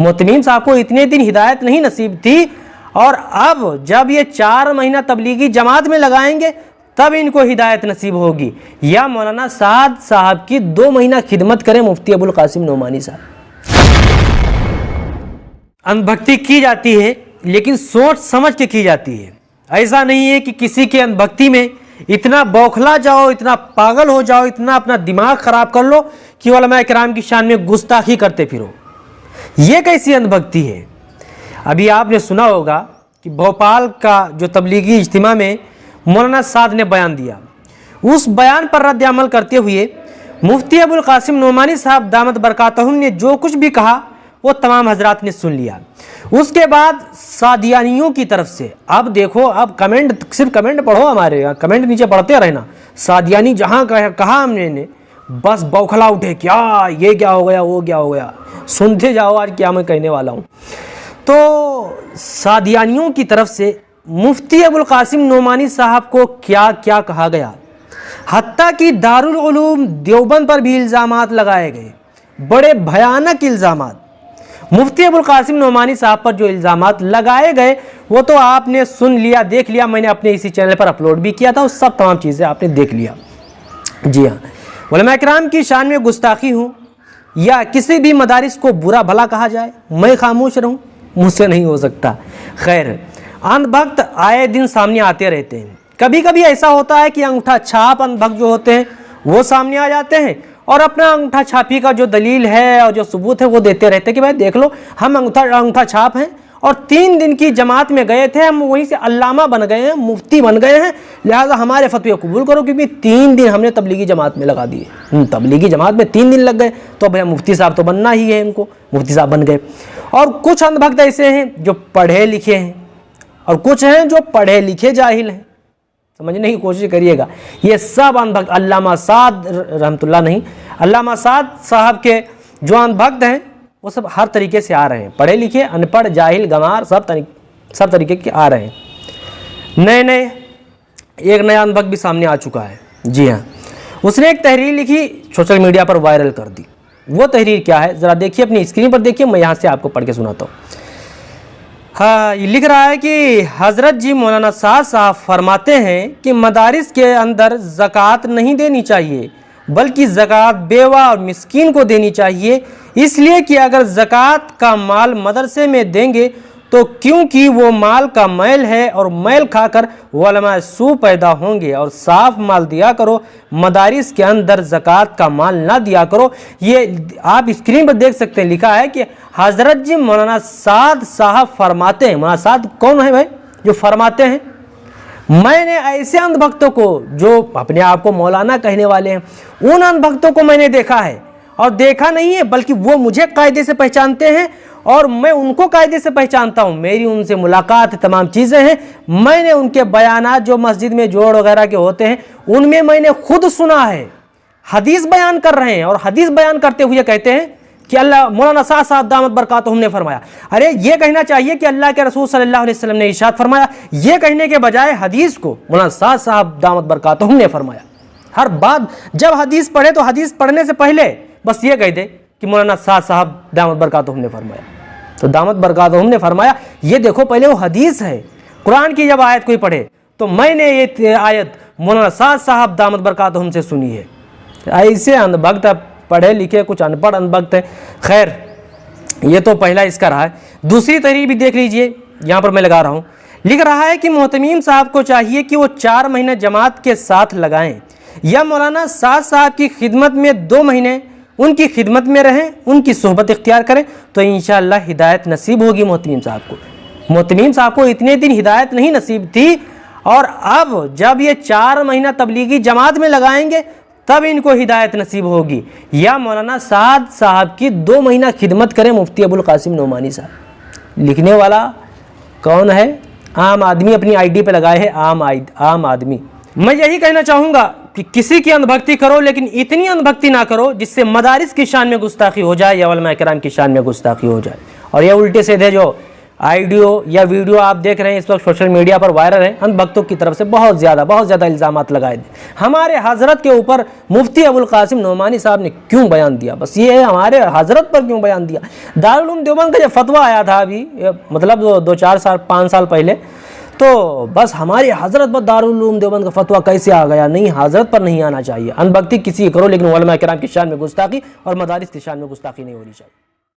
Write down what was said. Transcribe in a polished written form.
मोहतमीम साहब को इतने दिन हिदायत नहीं नसीब थी, और अब जब ये 4 महीना तबलीगी जमात में लगाएंगे तब इनको हिदायत नसीब होगी। या मौलाना साद साहब की 2 महीना खिदमत करें मुफ्ती अबुल कासिम नोमानी साहब। अंधभक्ति की जाती है लेकिन सोच समझ के की जाती है। ऐसा नहीं है कि किसी के अंधभक्ति में इतना बौखला जाओ, इतना पागल हो जाओ, इतना अपना दिमाग खराब कर लो कि उलमा किराम की शान में गुस्ताखी करते फिरो। ये कैसी अंधभक्ति है? अभी आपने सुना होगा कि भोपाल का जो तबलीगी इज्तिमा में मौलाना साद ने बयान दिया, उस बयान पर रद्द अमल करते हुए मुफ्ती अबुल कासिम नोमानी साहब दामत बरकातहुम ने जो कुछ भी कहा वो तमाम हजरात ने सुन लिया। उसके बाद सादियानियों की तरफ से, अब देखो, अब कमेंट, सिर्फ कमेंट पढ़ो, हमारे यहाँ कमेंट नीचे पढ़ते रहना। सादियानी जहाँ कहा हमने बस बौखला उठे, क्या ये क्या हो गया, वो क्या हो गया, सुनते जाओ आज क्या मैं कहने वाला हूँ। तो सादियानियों की तरफ से मुफ्ती अबुल कासिम नोमानी साहब को क्या क्या कहा गया, हत्ता कि दारुल उलूम देवबंद पर भी इल्ज़ामात लगाए गए, बड़े भयानक इल्ज़ामात। मुफ्ती अबुल कासिम नोमानी साहब पर जो इल्ज़ामात लगाए गए वो तो आपने सुन लिया, देख लिया, मैंने अपने इसी चैनल पर अपलोड भी किया था, उस सब तमाम चीज़ें आपने देख लिया। जी हाँ, उलमा किराम की शान में गुस्ताखी हूँ या किसी भी मदारिस को बुरा भला कहा जाए, मैं खामोश रहूँ, मुझसे नहीं हो सकता। खैर, अंधभक्त आए दिन सामने आते रहते हैं। कभी कभी ऐसा होता है कि अंगूठा छाप अंधभक्त जो होते हैं वो सामने आ जाते हैं और अपना अंगूठा छापी का जो दलील है और जो सबूत है वो देते रहते हैं कि भाई देख लो, हम अंगूठा छाप हैं और 3 दिन की जमात में गए थे, हम वहीं से अल्लामा बन गए हैं, मुफ्ती बन गए हैं, लिहाजा हमारे फतवे कबूल करो, क्योंकि 3 दिन हमने तबलीगी जमात में लगा दिए। तबलीगी जमात में 3 दिन लग गए तो भैया मुफ्ती साहब तो बनना ही है, इनको मुफ्ती साहब बन गए। और कुछ अंधभक्त ऐसे हैं जो पढ़े लिखे हैं और कुछ हैं जो पढ़े लिखे जाहिल हैं, समझने की कोशिश करिएगा। ये सब अंधभक्त अल्लामा साद रहमतुल्लाह नहीं, अल्लामा साद साहब के जो अंधभक्त हैं वो सब हर तरीके से आ रहे हैं, पढ़े लिखे, अनपढ़, जाहिल, गंवार, सब तरीके के आ रहे हैं। नए एक नया अंधभक्त भी सामने आ चुका है। जी हाँ, उसने एक तहरीर लिखी, सोशल मीडिया पर वायरल कर दी। वो तहरीर क्या है ज़रा देखिए, अपनी स्क्रीन पर देखिए, मैं यहाँ से आपको पढ़ के सुनाता हूँ। हाँ, ये लिख रहा है कि हज़रत जी मौलाना साद साहब फरमाते हैं कि मदारिस के अंदर ज़कात नहीं देनी चाहिए, बल्कि ज़कात बेवा और मिस्कीन को देनी चाहिए, इसलिए कि अगर ज़कात का माल मदरसे में देंगे तो क्योंकि वो माल का मैल है और मैल खाकर उलमा सू पैदा होंगे, और साफ माल दिया करो, मदारिस के अंदर ज़कात का माल ना दिया करो। ये आप स्क्रीन पर देख सकते हैं, लिखा है कि हज़रत जी मौलाना साद साहब फरमाते हैं। मौलाना साद कौन है भाई जो फरमाते हैं? मैंने ऐसे अंधभक्तों को जो अपने आप को मौलाना कहने वाले हैं, उन अंधभक्तों को मैंने देखा है, और देखा नहीं है बल्कि वो मुझे कायदे से पहचानते हैं और मैं उनको कायदे से पहचानता हूँ। मेरी उनसे मुलाकात, तमाम चीज़ें हैं। मैंने उनके बयानात जो मस्जिद में जोड़ वगैरह के होते हैं उनमें मैंने खुद सुना है। हदीस बयान कर रहे हैं और हदीस बयान करते हुए कहते हैं कि अल्लाह मौलाना साद साहब दामत बरकातहुम ने फरमाया। अरे ये कहना चाहिए कि अल्लाह के रसूल सल्लल्लाहु अलैहि वसल्लम ने इरशाद फरमाया, ये कहने के बजाय हदीस को मौलाना साद साहब दामत बरकातहुम ने फरमाया। हर बात जब हदीस पढ़े तो हदीस पढ़ने से पहले बस ये कह दे कि मौलाना साद साहब दामत बरकातहुम ने फरमाया। तो दामत बरकातहुम ने फरमाया, ये देखो पहले वो हदीस है। कुरान की जब आयत कोई पढ़े तो मैंने ये आयत मौलाना साद साहब दामत बरकातहुम से सुनी है। ऐसे अंधभक्त, पढ़े लिखे कुछ अनपढ़ अंधभक्त हैं। खैर, ये तो पहला इसका रहा है। दूसरी तहरीर भी देख लीजिए, यहाँ पर मैं लगा रहा हूँ। लिख रहा है कि मोहतमीम साहब को चाहिए कि वो 4 महीने जमात के साथ लगाएं या मौलाना साद साहब की खिदमत में 2 महीने उनकी खिदमत में रहें, उनकी सोहबत इख्तियार करें, तो इंशाअल्लाह हिदायत नसीब होगी मोहतमीम साहब को। मोहतमीम साहब को इतने दिन हिदायत नहीं नसीब थी, और अब जब ये 4 महीना तबलीगी जमात में लगाएंगे तब इनको हिदायत नसीब होगी। या मौलाना साद साहब की 2 महीना खिदमत करें मुफ्ती अबुल कासिम नोमानी साहब। लिखने वाला कौन है? आम आदमी अपनी आईडी पे लगाए है, आम आदमी। मैं यही कहना चाहूँगा कि किसी की अंधभक्ति करो, लेकिन इतनी अंधभक्ति ना करो जिससे मदारिस की शान में गुस्ताखी हो जाए या उलमा किराम की शान में गुस्ताखी हो जाए। और ये उल्टे सीधे जो ऑडियो या वीडियो आप देख रहे हैं इस वक्त सोशल मीडिया पर वायरल है, अंध भक्तों की तरफ से बहुत ज़्यादा इल्ज़ामात लगाए थे। हमारे हज़रत के ऊपर मुफ्ती अबुल कासिम नोमानी साहब ने क्यों बयान दिया, बस ये है, हमारे हज़रत पर क्यों बयान दिया। दारुल उलूम देवबंद का जब फतवा आया था अभी मतलब 5 साल पहले, तो बस हमारे हज़रत पर दारुल उलूम देवबंद का फतवा कैसे आ गया। नहीं, हज़रत पर नहीं आना चाहिए। अंध भक्ति किसी करो, लेकिन उलमा किराम की शान में गुस्ताखी और मदारिस की शान में गुस्ताखी नहीं होनी चाहिए।